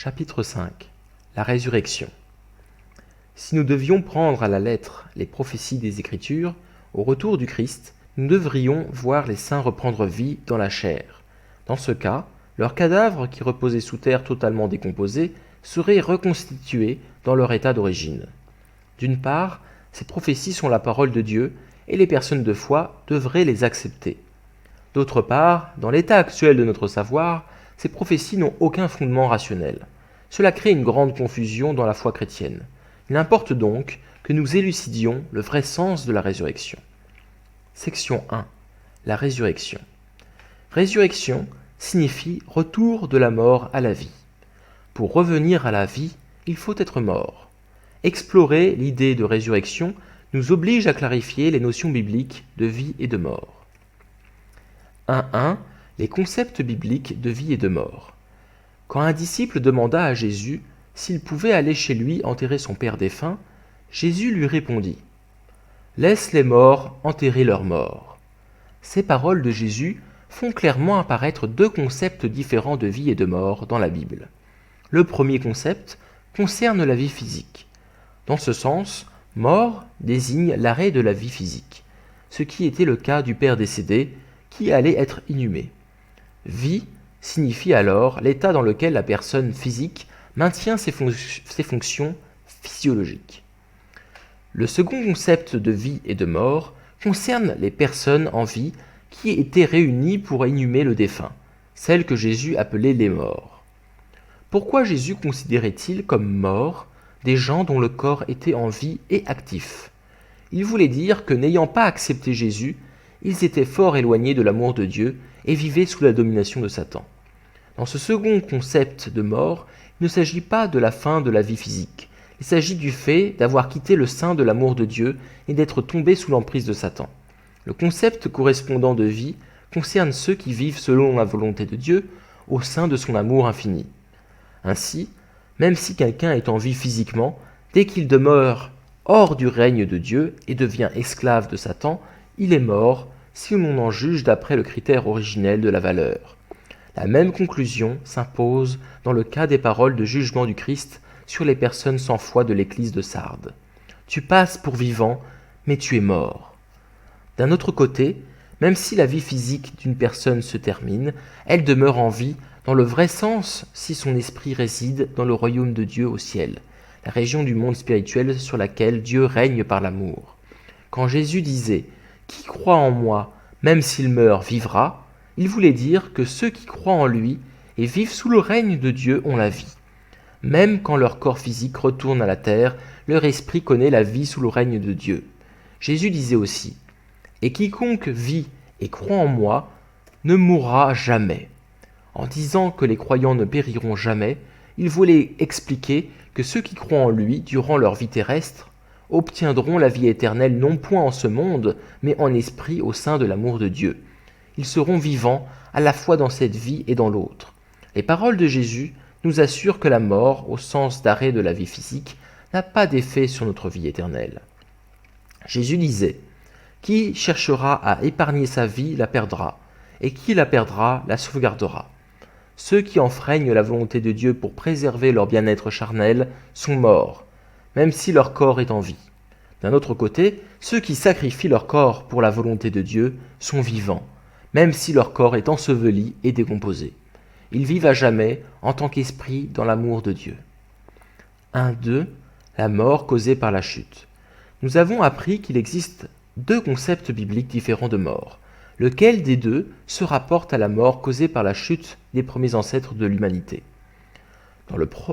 Chapitre 5. La résurrection. Si nous devions prendre à la lettre les prophéties des Écritures, au retour du Christ, nous devrions voir les saints reprendre vie dans la chair. Dans ce cas, leurs cadavres qui reposaient sous terre totalement décomposés seraient reconstitués dans leur état d'origine. D'une part, ces prophéties sont la parole de Dieu et les personnes de foi devraient les accepter. D'autre part, dans l'état actuel de notre savoir, ces prophéties n'ont aucun fondement rationnel. Cela crée une grande confusion dans la foi chrétienne. Il importe donc que nous élucidions le vrai sens de la résurrection. Section 1. La résurrection. Résurrection signifie retour de la mort à la vie. Pour revenir à la vie, il faut être mort. Explorer l'idée de résurrection nous oblige à clarifier les notions bibliques de vie et de mort. 1.1. Les concepts bibliques de vie et de mort. Quand un disciple demanda à Jésus s'il pouvait aller chez lui enterrer son père défunt, Jésus lui répondit « Laisse les morts enterrer leurs morts ». Ces paroles de Jésus font clairement apparaître deux concepts différents de vie et de mort dans la Bible. Le premier concept concerne la vie physique. Dans ce sens, mort désigne l'arrêt de la vie physique, ce qui était le cas du père décédé qui allait être inhumé. Vie signifie alors l'état dans lequel la personne physique maintient ses fonctions physiologiques. Le second concept de vie et de mort concerne les personnes en vie qui étaient réunies pour inhumer le défunt, celles que Jésus appelait les morts. Pourquoi Jésus considérait-il comme morts des gens dont le corps était en vie et actif ? Il voulait dire que n'ayant pas accepté Jésus, ils étaient fort éloignés de l'amour de Dieu et vivaient sous la domination de Satan. Dans ce second concept de mort, il ne s'agit pas de la fin de la vie physique. Il s'agit du fait d'avoir quitté le sein de l'amour de Dieu et d'être tombé sous l'emprise de Satan. Le concept correspondant de vie concerne ceux qui vivent selon la volonté de Dieu au sein de son amour infini. Ainsi, même si quelqu'un est en vie physiquement, dès qu'il demeure hors du règne de Dieu et devient esclave de Satan, il est mort si l'on en juge d'après le critère originel de la valeur. La même conclusion s'impose dans le cas des paroles de jugement du Christ sur les personnes sans foi de l'église de Sardes. Tu passes pour vivant, mais tu es mort. D'un autre côté, même si la vie physique d'une personne se termine, elle demeure en vie dans le vrai sens si son esprit réside dans le royaume de Dieu au ciel, la région du monde spirituel sur laquelle Dieu règne par l'amour. Quand Jésus disait « Qui croit en moi, même s'il meurt, vivra », il voulait dire que ceux qui croient en lui et vivent sous le règne de Dieu ont la vie. Même quand leur corps physique retourne à la terre, leur esprit connaît la vie sous le règne de Dieu. Jésus disait aussi « Et quiconque vit et croit en moi ne mourra jamais ». En disant que les croyants ne périront jamais, il voulait expliquer que ceux qui croient en lui durant leur vie terrestre obtiendront la vie éternelle non point en ce monde, mais en esprit au sein de l'amour de Dieu. Ils seront vivants à la fois dans cette vie et dans l'autre. Les paroles de Jésus nous assurent que la mort, au sens d'arrêt de la vie physique, n'a pas d'effet sur notre vie éternelle. Jésus disait « Qui cherchera à épargner sa vie la perdra, et qui la perdra la sauvegardera. Ceux qui enfreignent la volonté de Dieu pour préserver leur bien-être charnel sont morts, même si leur corps est en vie. D'un autre côté, ceux qui sacrifient leur corps pour la volonté de Dieu sont vivants, même si leur corps est enseveli et décomposé. Ils vivent à jamais en tant qu'esprit dans l'amour de Dieu. 1.2. La mort causée par la chute. Nous avons appris qu'il existe deux concepts bibliques différents de mort. Lequel des deux se rapporte à la mort causée par la chute des premiers ancêtres de l'humanité ?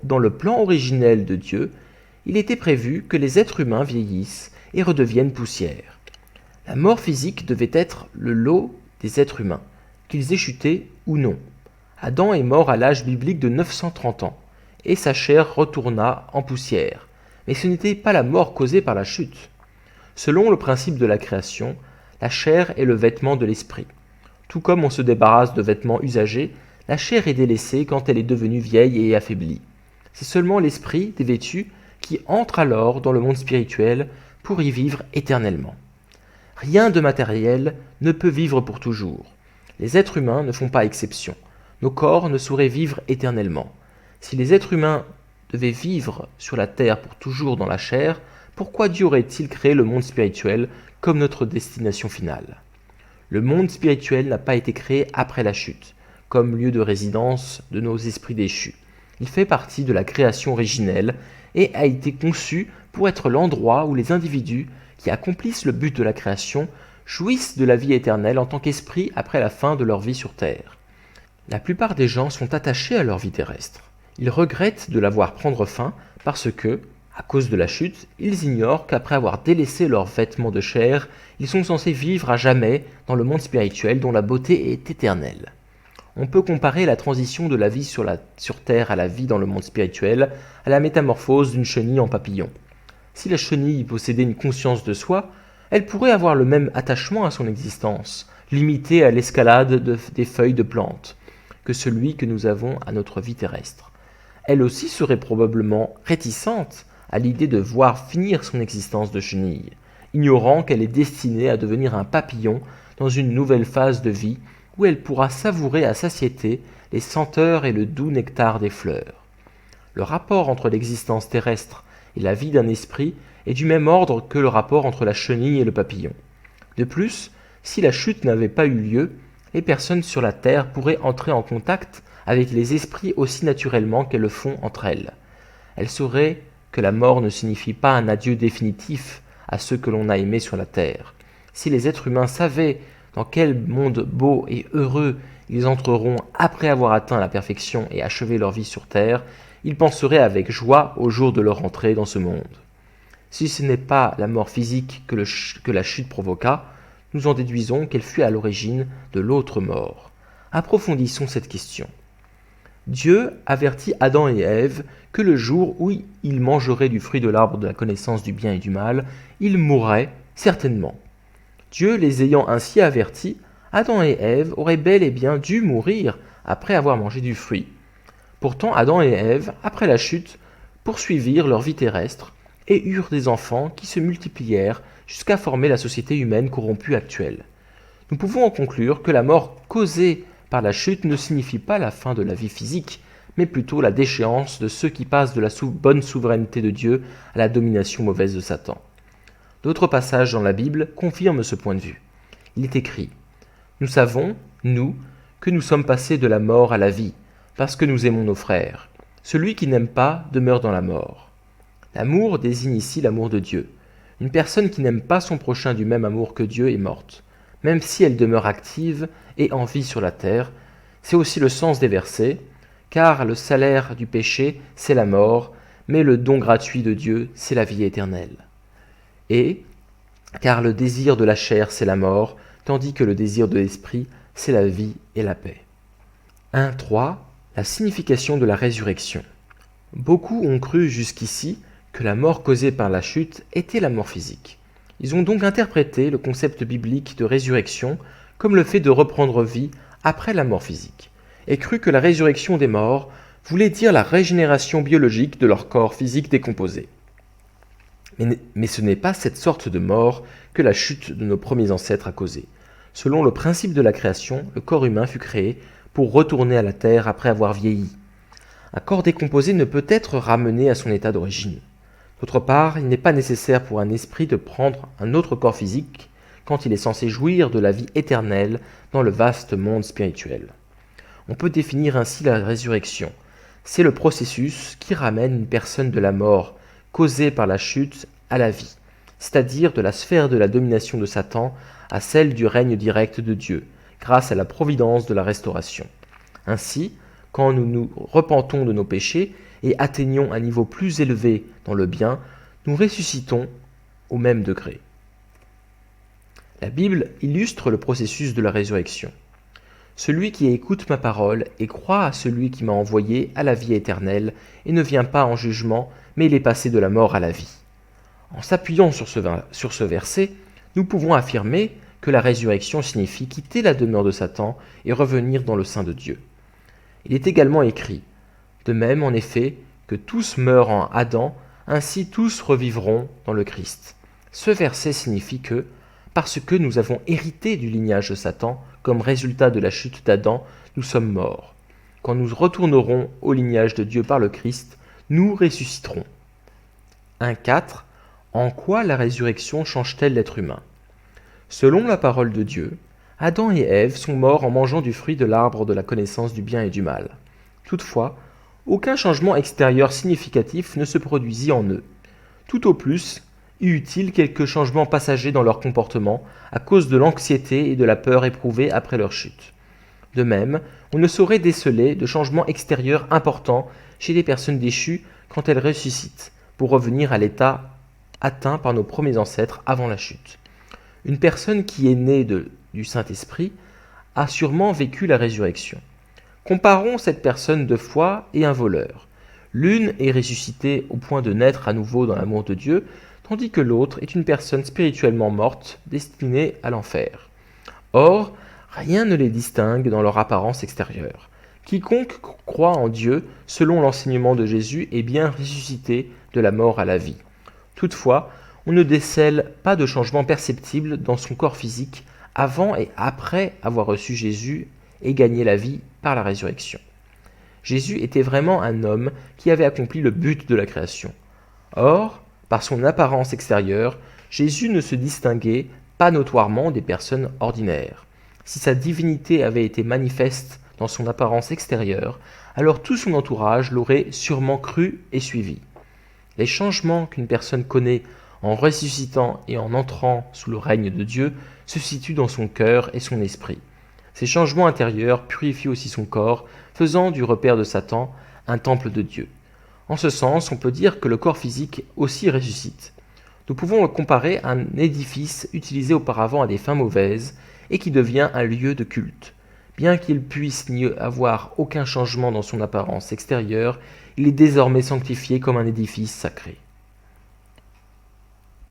Dans le plan originel de Dieu, il était prévu que les êtres humains vieillissent et redeviennent poussière. La mort physique devait être le lot des êtres humains, qu'ils aient chuté ou non. Adam est mort à l'âge biblique de 930 ans, et sa chair retourna en poussière. Mais ce n'était pas la mort causée par la chute. Selon le principe de la création, la chair est le vêtement de l'esprit. Tout comme on se débarrasse de vêtements usagés, la chair est délaissée quand elle est devenue vieille et affaiblie. C'est seulement l'esprit dévêtu qui entre alors dans le monde spirituel pour y vivre éternellement. Rien de matériel ne peut vivre pour toujours. Les êtres humains ne font pas exception. Nos corps ne sauraient vivre éternellement. Si les êtres humains devaient vivre sur la terre pour toujours dans la chair, pourquoi Dieu aurait-il créé le monde spirituel comme notre destination finale? Le monde spirituel n'a pas été créé après la chute, comme lieu de résidence de nos esprits déchus. Il fait partie de la création originelle et a été conçu pour être l'endroit où les individus qui accomplissent le but de la création jouissent de la vie éternelle en tant qu'esprit après la fin de leur vie sur terre. La plupart des gens sont attachés à leur vie terrestre. Ils regrettent de la voir prendre fin parce que, à cause de la chute, ils ignorent qu'après avoir délaissé leurs vêtements de chair, ils sont censés vivre à jamais dans le monde spirituel dont la beauté est éternelle. On peut comparer la transition de la vie sur terre à la vie dans le monde spirituel à la métamorphose d'une chenille en papillon. Si la chenille possédait une conscience de soi, elle pourrait avoir le même attachement à son existence, limité à l'escalade des feuilles de plantes, que celui que nous avons à notre vie terrestre. Elle aussi serait probablement réticente à l'idée de voir finir son existence de chenille, ignorant qu'elle est destinée à devenir un papillon dans une nouvelle phase de vie où elle pourra savourer à satiété les senteurs et le doux nectar des fleurs. Le rapport entre l'existence terrestre et la vie d'un esprit est du même ordre que le rapport entre la chenille et le papillon. De plus, si la chute n'avait pas eu lieu, les personnes sur la terre pourraient entrer en contact avec les esprits aussi naturellement qu'elles le font entre elles. Elles sauraient que la mort ne signifie pas un adieu définitif à ceux que l'on a aimés sur la terre. Si les êtres humains savaient dans quel monde beau et heureux ils entreront après avoir atteint la perfection et achevé leur vie sur terre, ils penseraient avec joie au jour de leur entrée dans ce monde. Si ce n'est pas la mort physique que la chute provoqua, nous en déduisons qu'elle fut à l'origine de l'autre mort. Approfondissons cette question. Dieu avertit Adam et Ève que le jour où ils mangeraient du fruit de l'arbre de la connaissance du bien et du mal, ils mourraient certainement. Dieu les ayant ainsi avertis, Adam et Ève auraient bel et bien dû mourir après avoir mangé du fruit. Pourtant Adam et Ève, après la chute, poursuivirent leur vie terrestre et eurent des enfants qui se multiplièrent jusqu'à former la société humaine corrompue actuelle. Nous pouvons en conclure que la mort causée par la chute ne signifie pas la fin de la vie physique, mais plutôt la déchéance de ceux qui passent de la bonne souveraineté de Dieu à la domination mauvaise de Satan. D'autres passages dans la Bible confirment ce point de vue. Il est écrit « Nous savons, nous, que nous sommes passés de la mort à la vie, parce que nous aimons nos frères. Celui qui n'aime pas demeure dans la mort. » L'amour désigne ici l'amour de Dieu. Une personne qui n'aime pas son prochain du même amour que Dieu est morte, même si elle demeure active et en vie sur la terre. C'est aussi le sens des versets, car le salaire du péché, c'est la mort, mais le don gratuit de Dieu, c'est la vie éternelle. Et, car le désir de la chair, c'est la mort, tandis que le désir de l'esprit, c'est la vie et la paix. 1.3. La signification de la résurrection. Beaucoup ont cru jusqu'ici que la mort causée par la chute était la mort physique. Ils ont donc interprété le concept biblique de résurrection comme le fait de reprendre vie après la mort physique, et cru que la résurrection des morts voulait dire la régénération biologique de leur corps physique décomposé. Mais ce n'est pas cette sorte de mort que la chute de nos premiers ancêtres a causée. Selon le principe de la création, le corps humain fut créé pour retourner à la terre après avoir vieilli. Un corps décomposé ne peut être ramené à son état d'origine. D'autre part, il n'est pas nécessaire pour un esprit de prendre un autre corps physique quand il est censé jouir de la vie éternelle dans le vaste monde spirituel. On peut définir ainsi la résurrection. C'est le processus qui ramène une personne de la mort causée par la chute à la vie, c'est-à-dire de la sphère de la domination de Satan à celle du règne direct de Dieu, grâce à la providence de la restauration. Ainsi, quand nous nous repentons de nos péchés et atteignons un niveau plus élevé dans le bien, nous ressuscitons au même degré. La Bible illustre le processus de la résurrection. Celui qui écoute ma parole et croit à celui qui m'a envoyé a la vie éternelle et ne vient pas en jugement, mais il est passé de la mort à la vie. En s'appuyant sur ce verset, nous pouvons affirmer que la résurrection signifie quitter la demeure de Satan et revenir dans le sein de Dieu. Il est également écrit « De même, en effet, que tous meurent en Adam, ainsi tous revivront dans le Christ. » Ce verset signifie que, parce que nous avons hérité du lignage de Satan, comme résultat de la chute d'Adam, nous sommes morts. quand nous retournerons au lignage de Dieu par le Christ, nous ressusciterons. 1,4. En quoi la résurrection change-t-elle l'être humain ? Selon la parole de Dieu, Adam et Ève sont morts en mangeant du fruit de l'arbre de la connaissance du bien et du mal. Toutefois, aucun changement extérieur significatif ne se produisit en eux. Tout au plus, y eut-il quelques changements passagers dans leur comportement à cause de l'anxiété et de la peur éprouvées après leur chute. De même, on ne saurait déceler de changements extérieurs importants chez les personnes déchues quand elles ressuscitent, pour revenir à l'état atteint par nos premiers ancêtres avant la chute. Une personne qui est née du Saint-Esprit a sûrement vécu la résurrection. Comparons cette personne de foi et un voleur. L'une est ressuscitée au point de naître à nouveau dans l'amour de Dieu, tandis que l'autre est une personne spirituellement morte, destinée à l'enfer. Or, rien ne les distingue dans leur apparence extérieure. Quiconque croit en Dieu, selon l'enseignement de Jésus, est bien ressuscité de la mort à la vie. Toutefois, on ne décèle pas de changement perceptible dans son corps physique avant et après avoir reçu Jésus et gagné la vie par la résurrection. Jésus était vraiment un homme qui avait accompli le but de la création. Or, par son apparence extérieure, Jésus ne se distinguait pas notoirement des personnes ordinaires. Si sa divinité avait été manifeste dans son apparence extérieure, alors tout son entourage l'aurait sûrement cru et suivi. Les changements qu'une personne connaît en ressuscitant et en entrant sous le règne de Dieu se situent dans son cœur et son esprit. Ces changements intérieurs purifient aussi son corps, faisant du repaire de Satan un temple de Dieu. En ce sens, on peut dire que le corps physique aussi ressuscite. Nous pouvons le comparer à un édifice utilisé auparavant à des fins mauvaises et qui devient un lieu de culte. Bien qu'il puisse n'y avoir aucun changement dans son apparence extérieure, il est désormais sanctifié comme un édifice sacré.